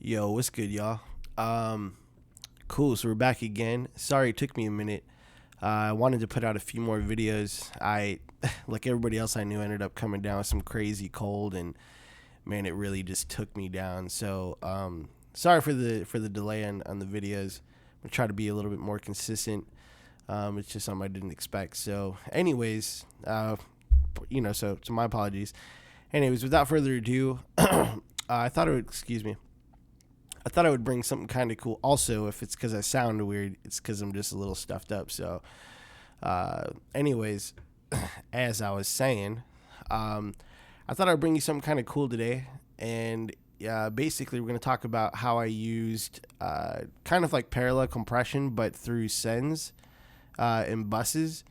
Yo, what's good, y'all? Cool. So we're back again. Sorry, it took me a minute. I wanted to put out a few more videos. I, like everybody else I knew, ended up coming down with some crazy cold, and man, it really just took me down. So, sorry for the delay on the videos. I'm gonna try to be a little bit more consistent. It's just something I didn't expect. So, anyways, so my apologies. Anyways, without further ado, I thought it would. Excuse me. I thought I would bring something kind of cool. Also, if it's because I sound weird, it's because I'm just a little stuffed up. So, anyways, as I was saying, I thought I'd bring you something kind of cool today. And basically, we're going to talk about how I used kind of like parallel compression, but through sends in buses.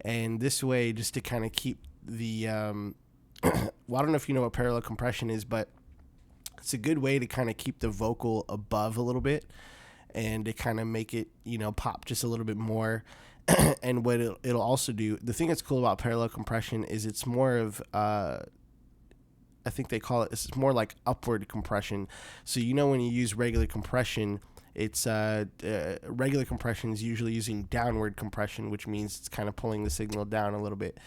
And this way, just to kind of keep the, well, I don't know if you know what parallel compression is, but it's a good way to kind of keep the vocal above a little bit and to kind of make it, pop just a little bit more. And what it'll also do, the thing that's cool about parallel compression is it's more of, I think they call it's more like upward compression. So, when you use regular compression, it's regular compression is usually using downward compression, which means it's kind of pulling the signal down a little bit.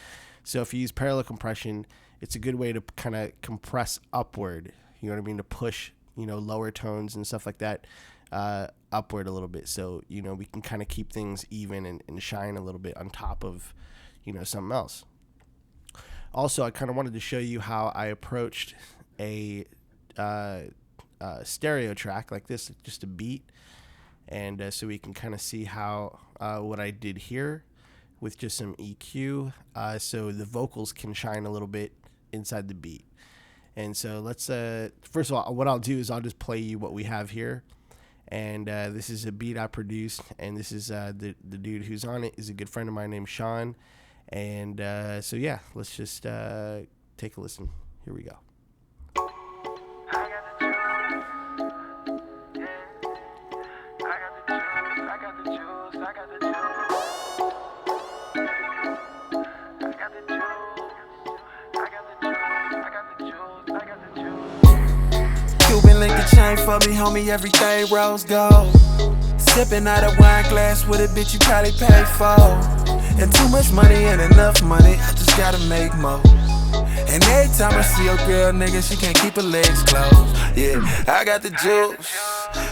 So if you use parallel compression, it's a good way to kind of compress upward. You know what I mean? To push, lower tones and stuff like that upward a little bit. So, we can kind of keep things even and shine a little bit on top of, something else. Also, I kind of wanted to show you how I approached a stereo track like this, just a beat. And so we can kind of see how what I did here with just some EQ. So the vocals can shine a little bit inside the beat. And so let's, first of all, what I'll do is I'll just play you what we have here. And this is a beat I produced. And this is the dude who's on it is a good friend of mine named Sean. And so, yeah, let's just take a listen. Here we go. Chain for me, homie, everything rose gold. Sipping out a wine glass with a bitch you probably paid for. And too much money ain't enough money, I just gotta make more. And every time I see a girl, nigga, she can't keep her legs closed. Yeah, I got the juice.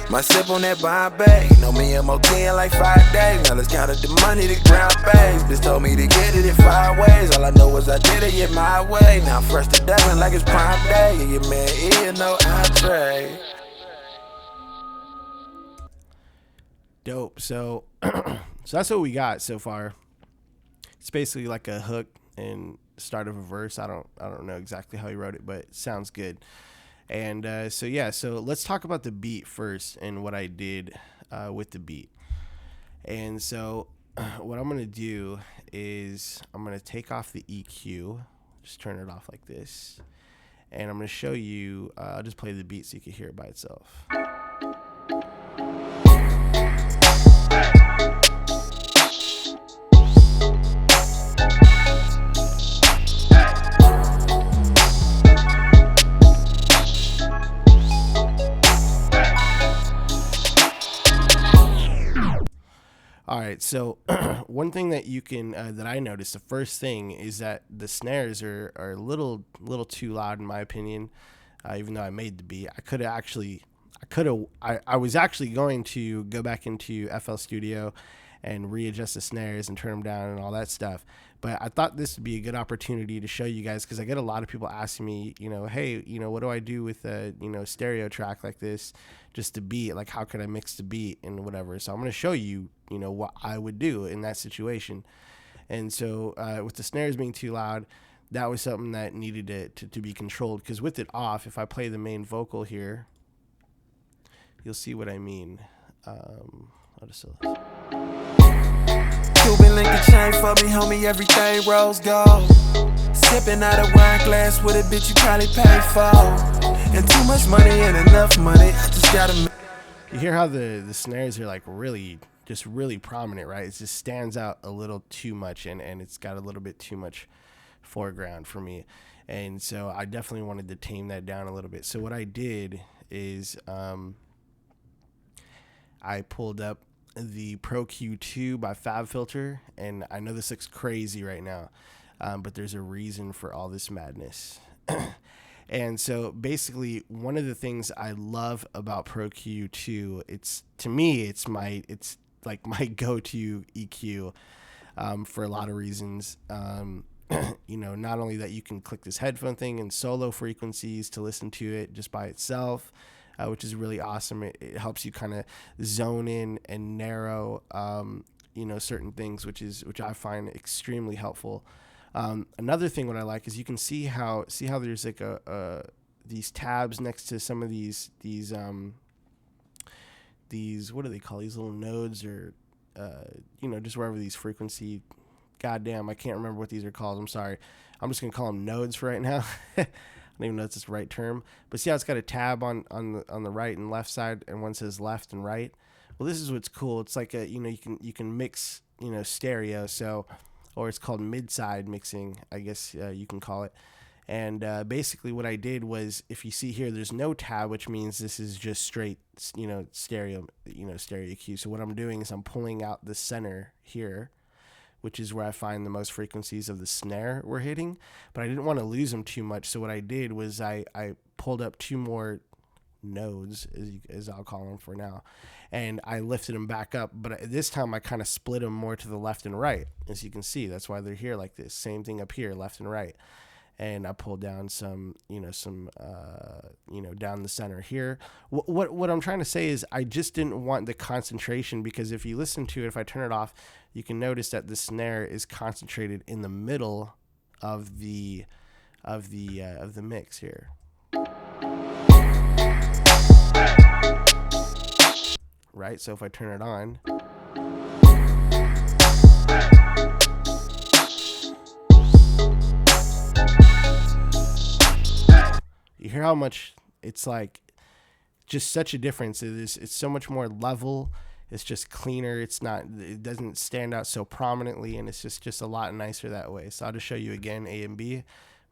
My sip on that Bombay. Know me and Moki in like 5 days. Now let's count up the money, the ground base. Bitch told me to get it in 5 ways. All I know is I did it, yeah, my way. Now I'm fresh to death like it's prime day. Yeah, your man Ian, no entree. Dope. So, so that's what we got so far. It's basically like a hook and start of a verse. I don't know exactly how he wrote it, but it sounds good. And so let's talk about the beat first and what I did with the beat. And so what I'm gonna do is I'm gonna take off the EQ, just turn it off like this, and I'm gonna show you. I'll just play the beat so you can hear it by itself. All right, so one thing that you can that I noticed, the first thing is that the snares are a little too loud in my opinion. Even though I made the beat, I was actually going to go back into FL Studio and readjust the snares and turn them down and all that stuff. But I thought this would be a good opportunity to show you guys, because I get a lot of people asking me, hey, what do I do with a, stereo track like this, just the beat, like how can I mix the beat and whatever. So I'm going to show you, what I would do in that situation. And so with the snares being too loud, that was something that needed to be controlled, because with it off, if I play the main vocal here, you'll see what I mean. I'll just Cuban link the chain for me, homie, everything rose gold. Sipping out a wine glass with a bitch you probably paid for. And too much money ain't enough money, I just gotta. You hear how the snares are like really prominent, right? It just stands out a little too much, and it's got a little bit too much foreground for me. And so I definitely wanted to tame that down a little bit. So what I did is I pulled up the Pro Q2 by FabFilter, and I know this looks crazy right now, but there's a reason for all this madness. And so basically, one of the things I love about Pro Q2, it's like my go-to EQ for a lot of reasons. Not only that you can click this headphone thing and solo frequencies to listen to it just by itself, which is really awesome. It helps you kind of zone in and narrow, certain things, which I find extremely helpful. Another thing what I like is you can see how there's like these tabs next to some of these what do they call these little nodes, or just wherever these frequency. Goddamn, I can't remember what these are called. I'm sorry. I'm just gonna call them nodes for right now. I don't even know if that's the right term. But see how it's got a tab on the right and left side, and one says left and right. Well, this is what's cool. It's like you can mix stereo. So, or it's called mid-side mixing, I guess you can call it. And basically what I did was, if you see here, there's no tab, which means this is just straight, stereo, stereo EQ. So what I'm doing is I'm pulling out the center here, which is where I find the most frequencies of the snare we're hitting. But I didn't want to lose them too much. So what I did was I pulled up two more nodes, as I'll call them for now, and I lifted them back up. But this time I kind of split them more to the left and right, as you can see. That's why they're here like this. Same thing up here, left and right. And I pulled down some down the center here. What I'm trying to say is I just didn't want the concentration, because if you listen to it, if I turn it off, you can notice that the snare is concentrated in the middle of the mix here. Right? So if I turn it on, you hear how much it's like just such a difference. It's so much more level. It's just cleaner. It doesn't stand out so prominently, and it's just a lot nicer that way. So I'll just show you again A and B. I'm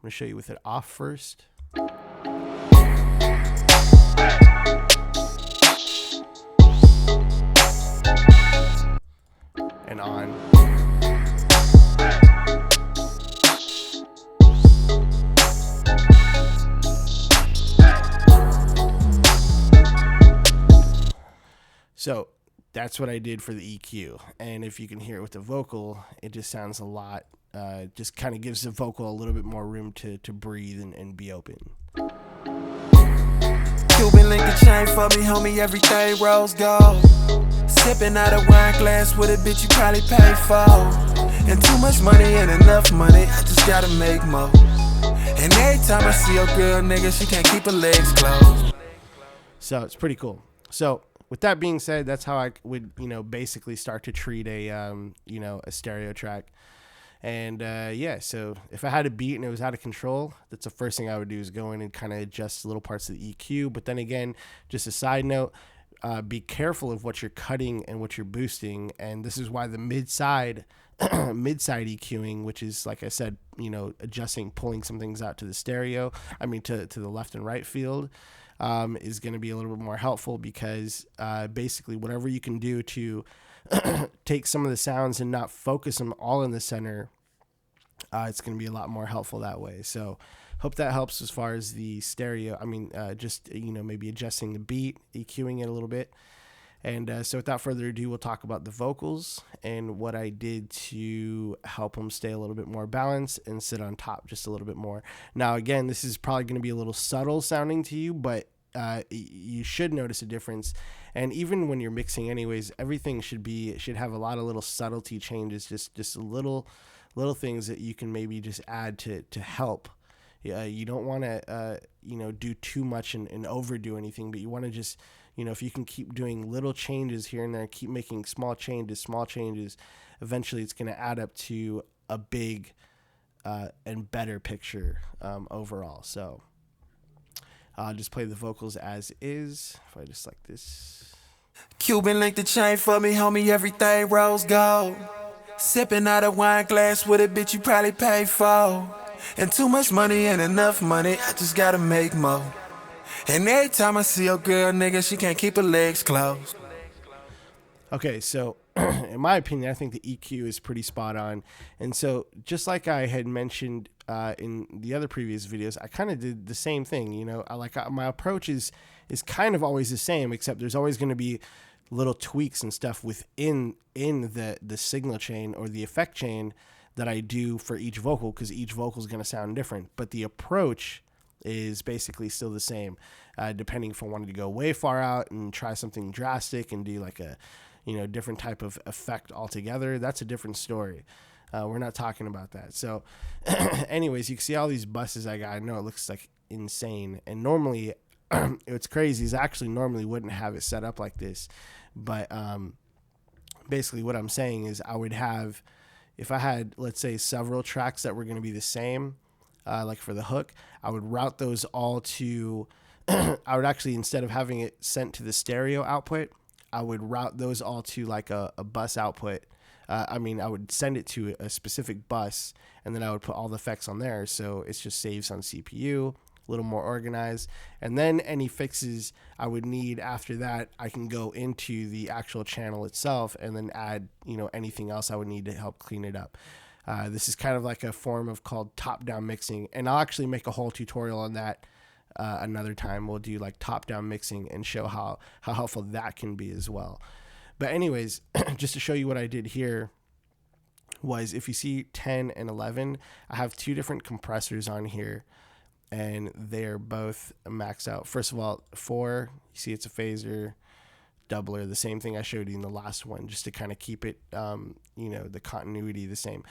going to show you with it off first. And on. So that's what I did for the EQ. And if you can hear it with the vocal, it just sounds a lot, just kind of gives the vocal a little bit more room to breathe and be open. Cuban link the chain for me, homie, everything rose gold. Sipping out a wine glass with a bitch you probably paid for. And too much money ain't enough money, I just gotta make more. And every time I see a girl, nigga, she can't keep her legs closed. So it's pretty cool. So with that being said, that's how I would, basically start to treat a stereo track. And so if I had a beat and it was out of control, that's the first thing I would do, is go in and kind of adjust little parts of the EQ. But then again, just a side note, be careful of what you're cutting and what you're boosting. And this is why the mid-side EQing, which is, like I said, adjusting, pulling some things out to the stereo, to the left and right field, is going to be a little bit more helpful, because basically whatever you can do to take some of the sounds and not focus them all in the center, it's going to be a lot more helpful that way. So hope that helps as far as the stereo. Maybe adjusting the beat, EQing it a little bit. And so without further ado, we'll talk about the vocals and what I did to help them stay a little bit more balanced and sit on top just a little bit more. Now, again, this is probably going to be a little subtle sounding to you, but you should notice a difference. And even when you're mixing anyways, everything should have a lot of little subtlety changes, just little things that you can maybe just add to help. You don't want to do too much and overdo anything, but you want to just, if you can keep doing little changes here and there, keep making small changes, eventually it's going to add up to a big and better picture overall. So I'll just play the vocals as is. If I just like this. Cuban link the chain for me, homie, everything rose gold. Sipping out a wine glass with a bitch you probably paid for. And too much money ain't enough money, I just gotta make more. And every time I see your girl, nigga, she can't keep her legs closed. Okay, so in my opinion, I think the EQ is pretty spot on. And so, just like I had mentioned in the other previous videos, I kind of did the same thing. You know, my approach is kind of always the same, except there's always going to be little tweaks and stuff within the signal chain or the effect chain that I do for each vocal, because each vocal is going to sound different. But the approach is basically still the same, depending if I wanted to go way far out and try something drastic and do like a different type of effect altogether. That's a different story. We're not talking about that. So anyways, you can see all these buses I got. I know it looks like insane. And normally it's crazy is I actually normally wouldn't have it set up like this. But basically what I'm saying is I would have, if I had, let's say, several tracks that were going to be the same, like for the hook, I would route those all to, I would actually, instead of having it sent to the stereo output, I would route those all to like a bus output. I would send it to a specific bus, and then I would put all the effects on there. So it just saves on CPU, a little more organized. And then any fixes I would need after that, I can go into the actual channel itself and then add, anything else I would need to help clean it up. This is kind of like a form of called top-down mixing, and I'll actually make a whole tutorial on that. Another time we'll do like top-down mixing and show how helpful that can be as well. But anyways, just to show you what I did here was, if you see 10 and 11, I have two different compressors on here, and they're both maxed out. First of all, 4, you see it's a phaser doubler, the same thing I showed you in the last one, just to kind of keep it, the continuity the same,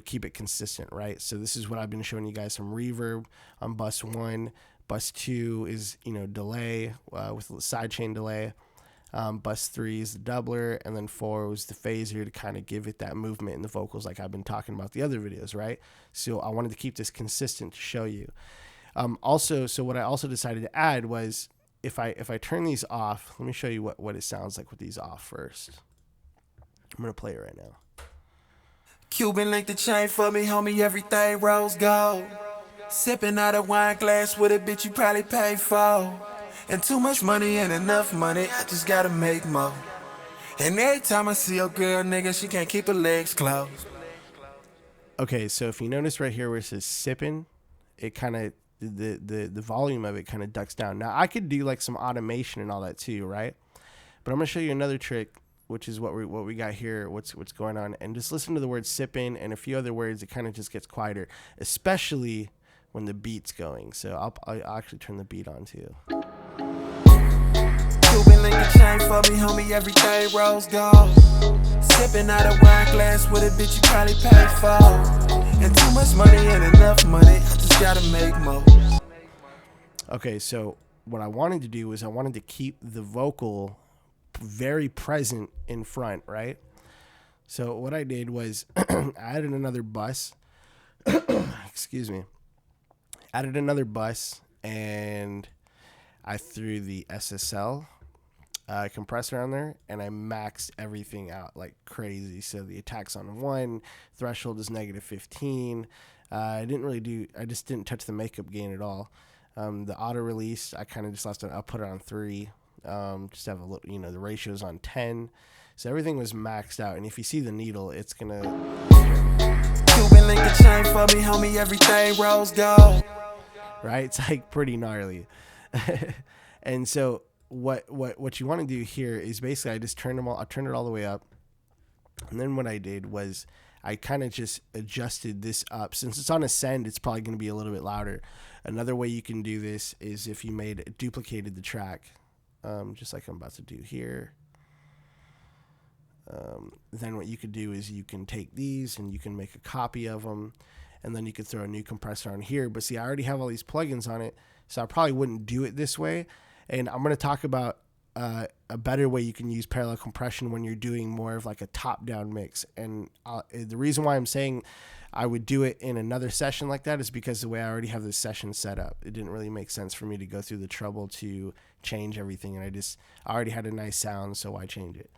keep it consistent, right? So this is what I've been showing you guys, some reverb on bus 1. Bus 2 is, delay with sidechain delay. Bus 3 is the doubler, and then 4 was the phaser to kind of give it that movement in the vocals like I've been talking about the other videos, right? So I wanted to keep this consistent to show you. So what I also decided to add was, if I turn these off, let me show you what it sounds like with these off first. I'm going to play it right now. Cuban link the chain for me, homie, everything rose gold. Sipping out a wine glass with a bitch you probably paid for. And too much money ain't enough money, I just gotta make more. And every time I see your girl, nigga, she can't keep her legs closed. Okay, so if you notice right here where it says sipping, it kind of, the volume of it kind of ducks down. Now I could do like some automation and all that too, right? But I'm gonna show you another trick, which is what we got here, what's going on. And just listen to the word sipping and a few other words, it kind of just gets quieter, especially when the beat's going. So I'll actually turn the beat on too. Cuban link the chain for me, homie, everything rose gold. Sipping out a wine glass with a bitch you probably paid for. And too much money ain't enough money, I just gotta make more. Okay, so what I wanted to do is I wanted to keep the vocal very present in front, right? So what I did was I added another bus. Excuse me. Added another bus, and I threw the SSL compressor on there, and I maxed everything out like crazy. So the attack's on 1, threshold is -15. I just didn't touch the makeup gain at all. The auto release, I kind of just I'll put it on 3. Just have a little, the ratio's on 10. So everything was maxed out. And if you see the needle, it's gonna. Cuban link the chain for me, homie, everything rose gold. Right? It's like pretty gnarly. And so what you want to do here is basically I turned it all the way up. And then what I did was I kind of just adjusted this up. Since it's on ascend, it's probably going to be a little bit louder. Another way you can do this is if you duplicated the track, just like I'm about to do here. Then what you could do is you can take these and you can make a copy of them, and then you could throw a new compressor on here. But see, I already have all these plugins on it, so I probably wouldn't do it this way. And I'm going to talk about a better way you can use parallel compression when you're doing more of like a top-down mix. And the reason why I'm saying I would do it in another session like that is because the way I already have this session set up, it didn't really make sense for me to go through the trouble to change everything. And I already had a nice sound, so why change it?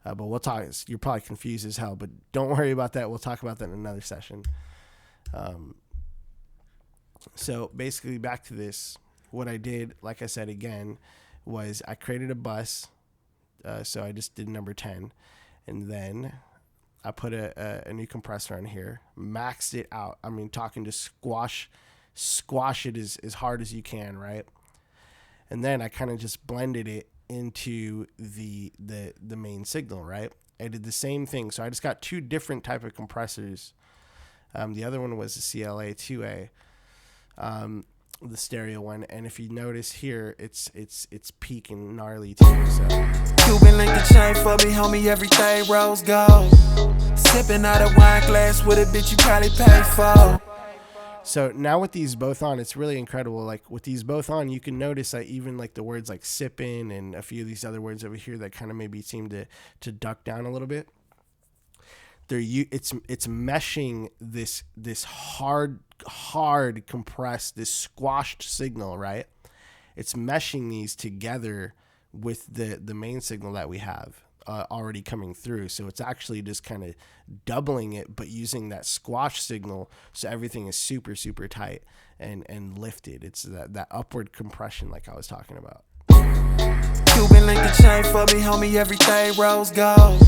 But we'll talk. You're probably confused as hell, but don't worry about that. We'll talk about that in another session. So basically, back to this. What I did, like I said again, was I created a bus. So I just did number 10, and then I put a new compressor on here, maxed it out. I mean, talking to squash it as hard as you can, right? And then I kind of just blended it into the main signal, right? I did the same thing. So I just got two different type of compressors. The other one was the CLA 2A, the stereo one. And if you notice here, it's peaking gnarly too. So Cuban link the chain for me, homie, everything rose gold. Sipping out a wine glass with a bitch you probably paid for. So now with these both on, it's really incredible. Like with these both on, you can notice that even like the words like sipping and a few of these other words over here that kind of maybe seem to duck down a little bit. It's meshing this hard compressed, this squashed signal, right? It's meshing these together with the main signal that we have already coming through. So it's actually just kind of doubling it, but using that squash signal, so everything is super tight and lifted. It's that upward compression like I was talking about. Cuban link the chain for me, homie, everything rose gold.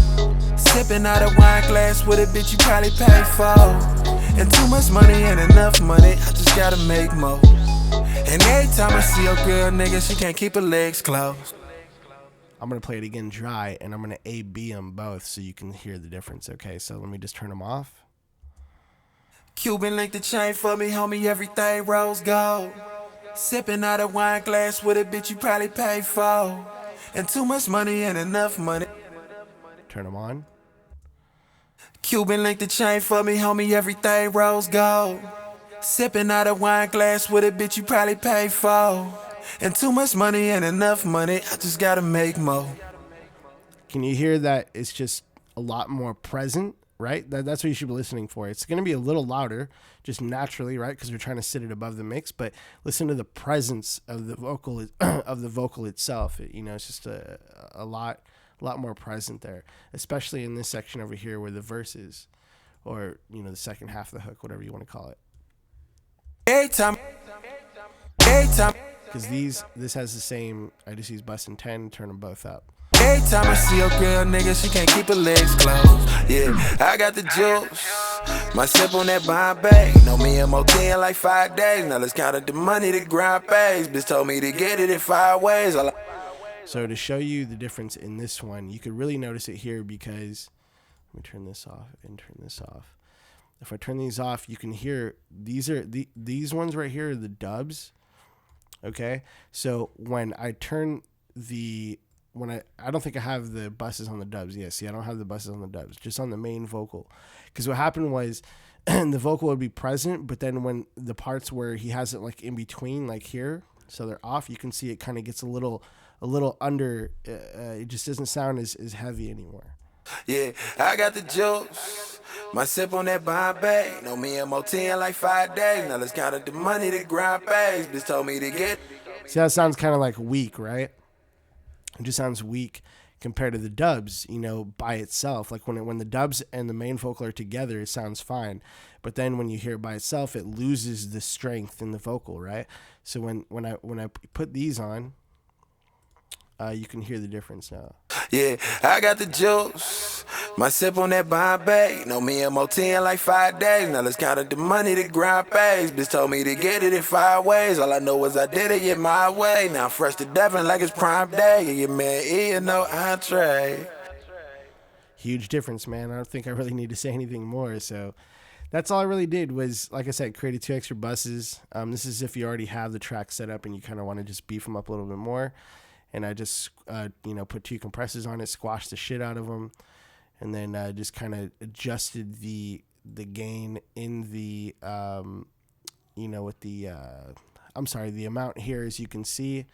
Sipping out a wine glass with a bitch you probably paid for. And too much money ain't enough money, I just gotta make more. And every time I see a girl, nigga, she can't keep her legs closed. I'm going to play it again dry, and I'm going to A-B them both so you can hear the difference, okay? So let me just turn them off. Cuban link the chain for me, homie, everything rose gold. Sipping out a wine glass with a bitch you probably paid for. And too much money ain't enough money. Turn them on. Cuban link the chain for me, homie, everything rose gold. Sipping out a wine glass with a bitch you probably paid for. And too much money ain't enough money, I just gotta make more. Can you hear that it's just a lot more present, right? That's what you should be listening for. It's going to be a little louder, just naturally, right? Because we're trying to sit it above the mix. But listen to the presence of the vocal itself. It's just a lot more present there, especially in this section over here where the verse is, or the second half of the hook, whatever you want to call it. Every time. Because this has the same. I just use bustin' 10, turn them both up. Every time I see a girl, nigga, she can't keep her legs closed. Yeah, I got the juice. My sip on that Bombay. Know me and Motin like 5 days. Now let's count up the money to grind pays. Bitch told me to get it in 5 ways. So to show you the difference in this one, you could really notice it here because let me turn this off and turn this off. If I turn these off, you can hear these ones right here are the dubs. Okay, so when I turn I don't think I have the buses on the dubs. Yeah, see, I don't have the buses on the dubs, just on the main vocal. Because what happened was the vocal would be present, but then when the parts where he has it like in between, like here, so they're off, you can see it kind of gets a little under. It just doesn't sound as heavy anymore. Yeah, I got the juice. My sip on that Bombay. Know me and Motin like 5 days. Now let's count up the money to grind pays. Bitch told me to get. See, that sounds kind of like weak, right? It just sounds weak compared to the dubs, by itself. Like when the dubs and the main vocal are together, it sounds fine. But then when you hear it by itself, it loses the strength in the vocal, right? So when I put these on, you can hear the difference now. Yeah, I got the juice. My sip on that Bombay. Know me and Motin like 5 days. Now let's count up the money to grind pays. Bitch told me to get it in 5 ways. All I know is I did it my way. Now I'm fresh to death and like it's prime day. And your man eating no entree. Huge difference, man. I don't think I really need to say anything more. So that's all I really did was, like I said, created 2 extra buses. This is if you already have the track set up and you kind of want to just beef them up a little bit more. And I just, put 2 compressors on it, squashed the shit out of them, and then just kind of adjusted the gain in the, with the, the amount here, as you can see.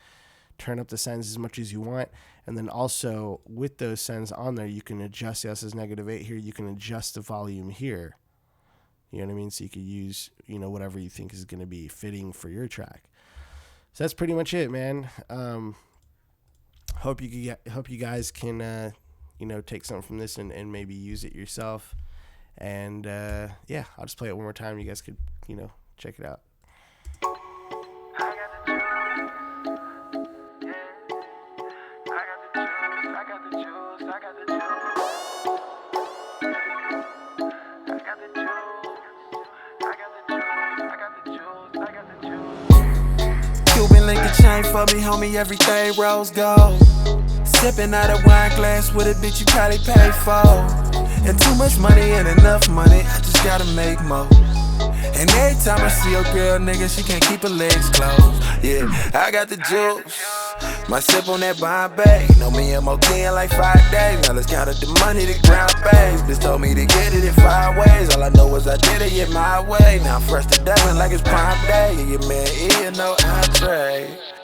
Turn up the sends as much as you want. And then also, with those sends on there, you can adjust, yes, as -8 here, you can adjust the volume here. You know what I mean? So you could use, whatever you think is going to be fitting for your track. So that's pretty much it, man. Hope you guys can take something from this and maybe use it yourself. And I'll just play it one more time. You guys could check it out. link the chain for me, homie, everything rose gold. Sipping out a wine glass with a bitch you probably paid for. And too much money and enough money, I just gotta make more. And every time I see a girl, nigga, she can't keep her legs closed. Yeah, I got the juice. My sip on that Bombay. Know me and MOT in like 5 days. Now let's count up the money, the ground base. Bitch told me to get it in 5 ways. All I know is I did it, my way. Now I'm fresh to death like it's prime day. Yeah, man, you know I trade.